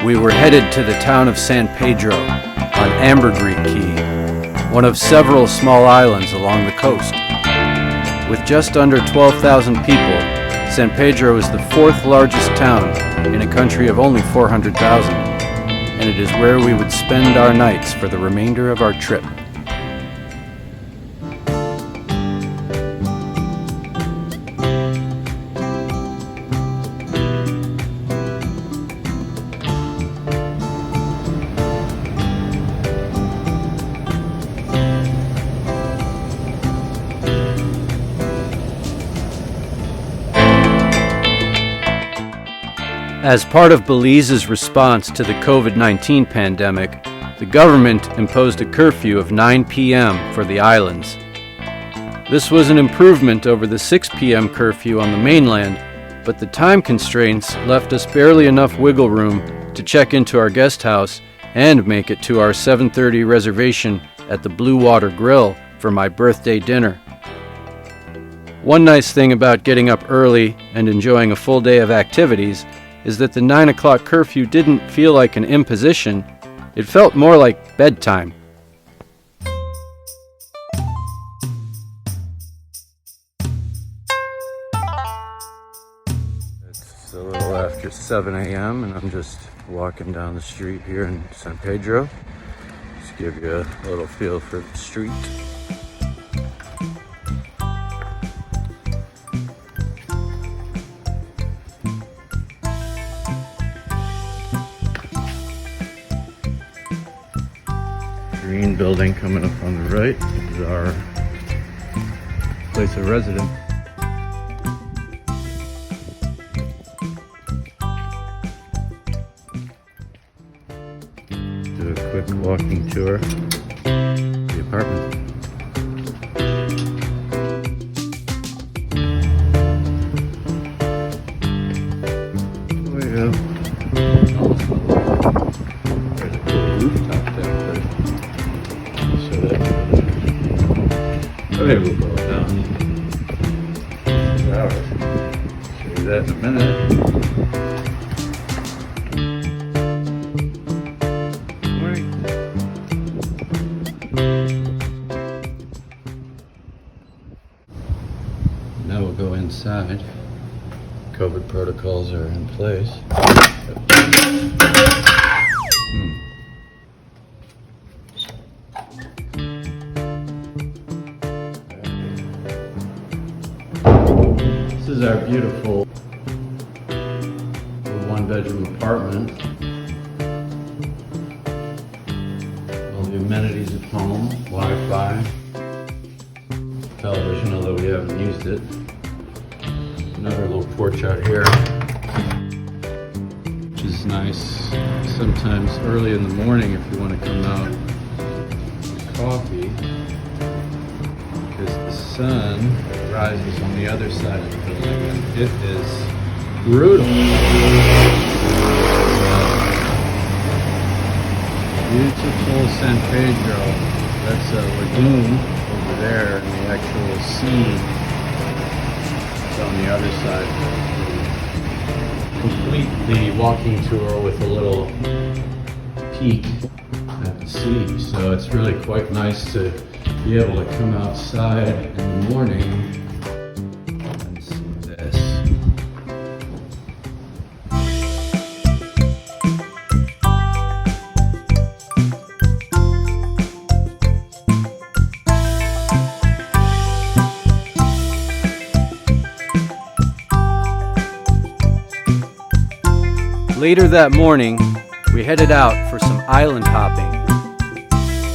we were headed to the town of San Pedro on Ambergris Caye, one of several small islands along the coast. With just under 12,000 people, San Pedro is the fourth largest town in a country of only 400,000, and it is where we would spend our nights for the remainder of our trip. As part of Belize's response to the COVID-19 pandemic, the government imposed a curfew of 9 p.m. for the islands. This was an improvement over the 6 p.m. curfew on the mainland, but the time constraints left us barely enough wiggle room to check into our guest house and make it to our 7:30 reservation at the Blue Water Grill for my birthday dinner. One nice thing about getting up early and enjoying a full day of activities is that the 9 o'clock curfew didn't feel like an imposition. It felt more like bedtime. It's a little after 7 a.m. and I'm just walking down the street here in San Pedro. Just give you a little feel for the street. Green building coming up on the right is our place of residence. Do a quick walking tour of the apartment. There we go. There's a cool rooftop there. Okay, we'll go down. Shower. Show you that in a minute. Morning. Now we'll go inside. COVID protocols are in place. This is our beautiful one-bedroom apartment. All the amenities at home, Wi-Fi, television, although we haven't used it. Another little porch out here, which is nice sometimes early in the morning if you want to come out for coffee, because the sun rises on the other side of the building and it is brutal. Beautiful San Pedro. That's a lagoon over there, and the actual sea is on the other side. Complete the walking tour with a little peek at the sea. So it's really quite nice to be able to come outside in the morning and see this. Later that morning, we headed out for some island hopping.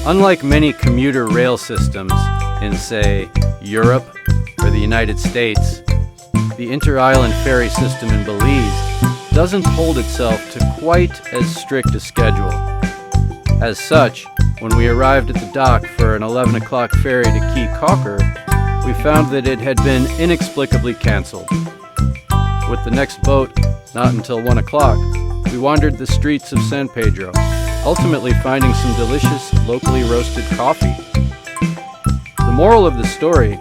Unlike many commuter rail systems in, say, Europe or the United States, the inter-island ferry system in Belize doesn't hold itself to quite as strict a schedule. As such, when we arrived at the dock for an 11 o'clock ferry to Caye Caulker, we found that it had been inexplicably canceled. With the next boat not until 1 o'clock, we wandered the streets of San Pedro, ultimately finding some delicious locally roasted coffee. The moral of the story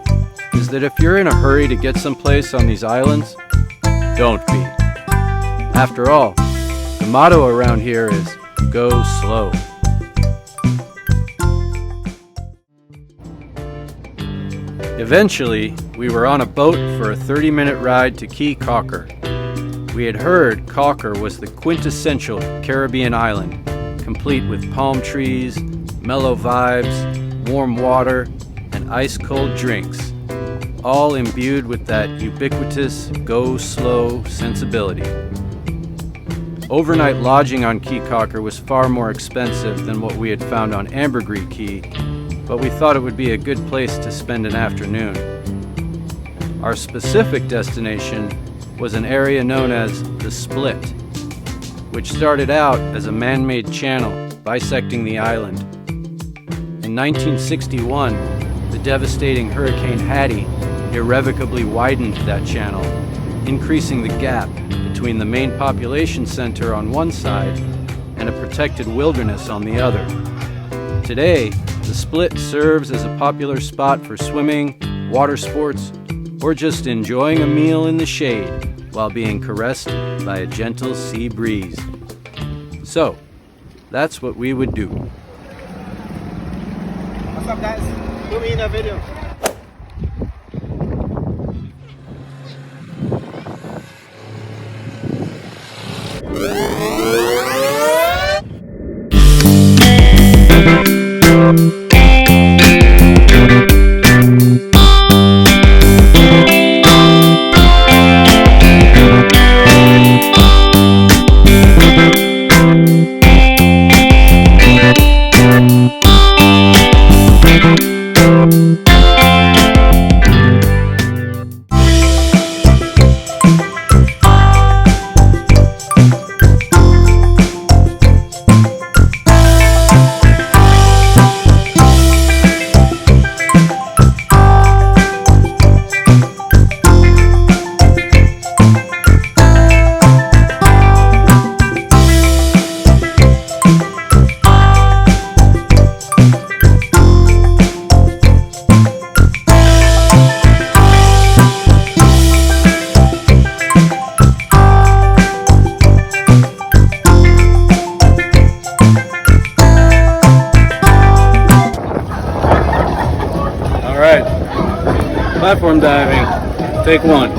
is that if you're in a hurry to get someplace on these islands, don't be. After all, The motto around here is go slow. Eventually, we were on a boat for a 30-minute ride to Caye Caulker. We had heard Caulker was the quintessential Caribbean island, complete with palm trees, mellow vibes, warm water, and ice-cold drinks, all imbued with that ubiquitous go slow sensibility. Overnight lodging on Caye Caulker was far more expensive than what we had found on Ambergris Caye, but we thought it would be a good place to spend an afternoon. Our specific destination was an area known as the Split, which started out as a man-made channel bisecting the island. In 1961, the devastating Hurricane Hattie irrevocably widened that channel, increasing the gap between the main population center on one side and a protected wilderness on the other. Today, the Split serves as a popular spot for swimming, water sports, or just enjoying a meal in the shade while being caressed by a gentle sea breeze. So, that's what we would do. What's up, guys? Put me in a video. Platform diving, take one.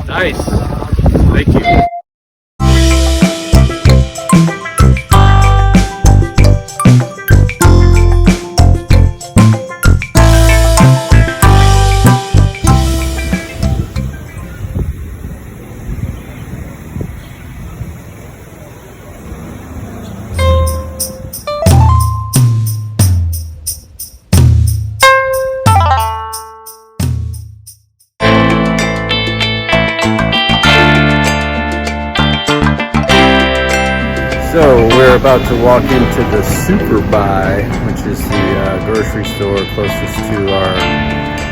Nice, thank you. So we're about to walk into the Super Buy, which is the grocery store closest to our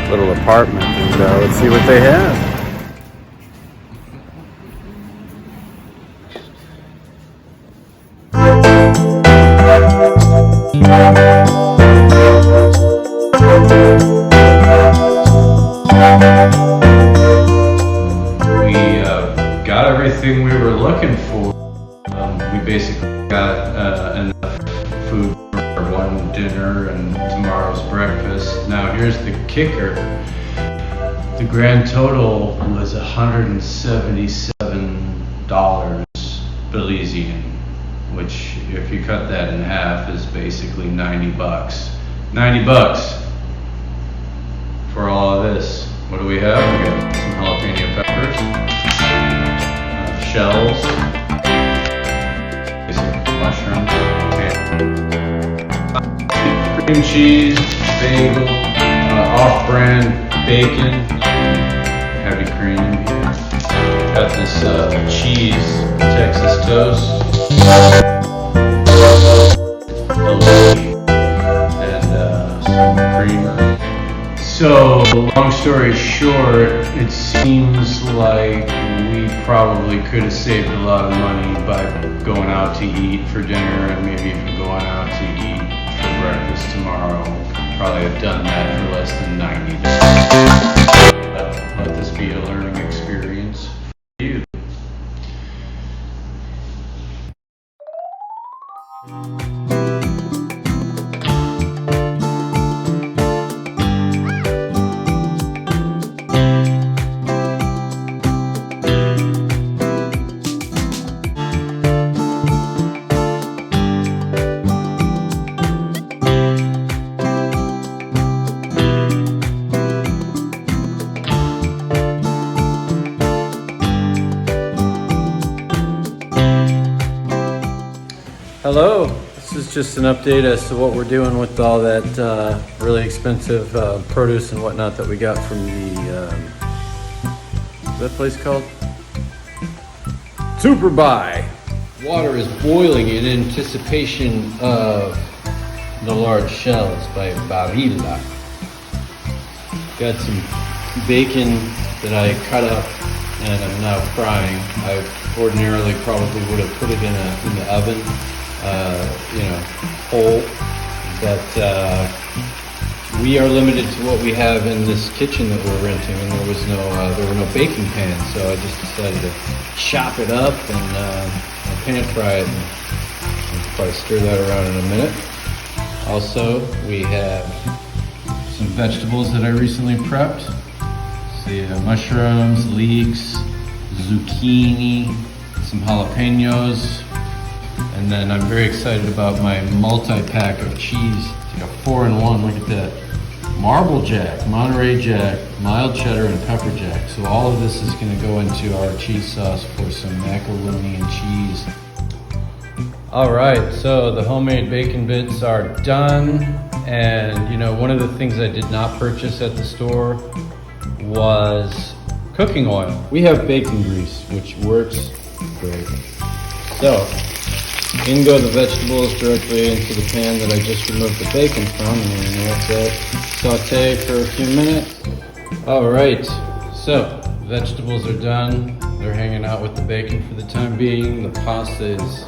little apartment, and let's see what they have. We got everything we were looking for. We basically got enough food for one dinner and tomorrow's breakfast. Now here's the kicker. The grand total was $177 Belizean, which if you cut that in half is basically 90 bucks. 90 bucks for all of this. What do we have? We got some jalapeno peppers, shells, mushrooms, cream cheese, bagel, off-brand bacon, heavy cream. Got this cheese, Texas toast, and some creamer. So, long story short, it seems like we probably could have saved a lot of money by going out to eat for dinner and maybe even going out to eat for breakfast tomorrow. Probably have done that for less than 90 days. Let this be a learning experience for you. Hello, this is just an update as to what we're doing with all that really expensive produce and whatnot that we got from the, what's that place called? Super Buy. Water is boiling in anticipation of the large shells by Barilla. Got some bacon that I cut up and I'm now frying. I ordinarily probably would have put it in the oven. Whole, but we are limited to what we have in this kitchen that we're renting, and there were no baking pans, so I just decided to chop it up and pan fry it, and I'll probably stir that around in a minute. Also, we have some vegetables that I recently prepped. See, mushrooms, leeks, zucchini, some jalapenos. And then I'm very excited about my multi-pack of cheese. It's like a 4-in-1, look at that. Marble Jack, Monterey Jack, mild cheddar, and pepper jack. So all of this is gonna go into our cheese sauce for some macaroni and cheese. All right, so the homemade bacon bits are done. And one of the things I did not purchase at the store was cooking oil. We have bacon grease, which works great. So, in go the vegetables directly into the pan that I just removed the bacon from, and then that's it. Saute for a few minutes. All right, so vegetables are done. They're hanging out with the bacon for the time being. The pasta is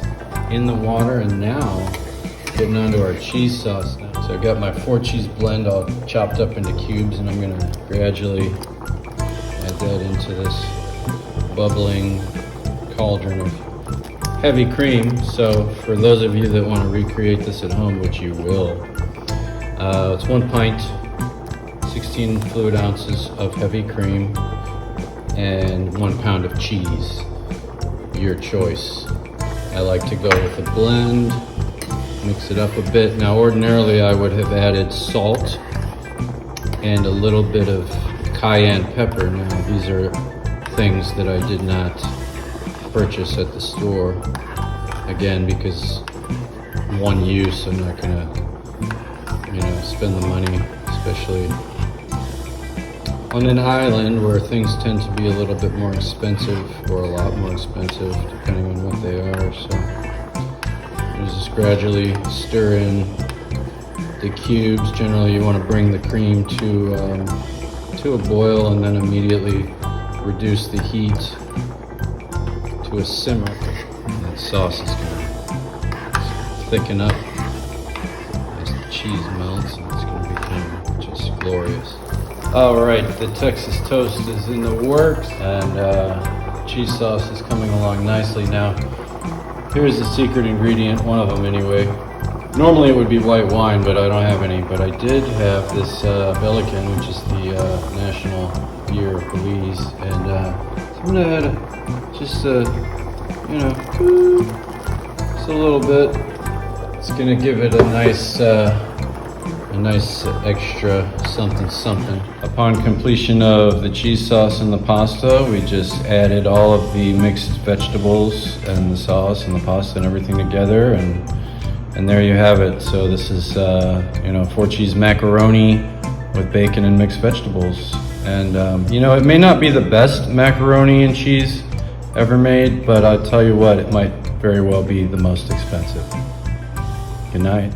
in the water, and now getting onto our cheese sauce now. So I got my 4-cheese blend all chopped up into cubes, and I'm gonna gradually add that into this bubbling cauldron of heavy cream. So for those of you that want to recreate this at home, which you will, it's 1 pint, 16 fluid ounces of heavy cream, and 1 pound of cheese, your choice. I like to go with a blend, mix it up a bit. Now ordinarily I would have added salt and a little bit of cayenne pepper. Now these are things that I did not purchase at the store, again because one use. I'm not gonna spend the money, especially on an island where things tend to be a little bit more expensive, or a lot more expensive depending on what they are. So you just gradually stir in the cubes. Generally you want to bring the cream to a boil and then immediately reduce the heat to a simmer. That sauce is going to thicken up as the cheese melts, and it's going to become just glorious. All right, the Texas toast is in the works, and cheese sauce is coming along nicely. Now, here's the secret ingredient, one of them anyway. Normally it would be white wine, but I don't have any. But I did have this Belican, which is the national beer of Belize, and so I'm gonna add just a little bit. It's gonna give it a nice extra something. Upon completion of the cheese sauce and the pasta, we just added all of the mixed vegetables and the sauce and the pasta and everything together, and there you have it. So this is 4-cheese macaroni with bacon and mixed vegetables. And it may not be the best macaroni and cheese ever made, but I'll tell you what, it might very well be the most expensive. Good night.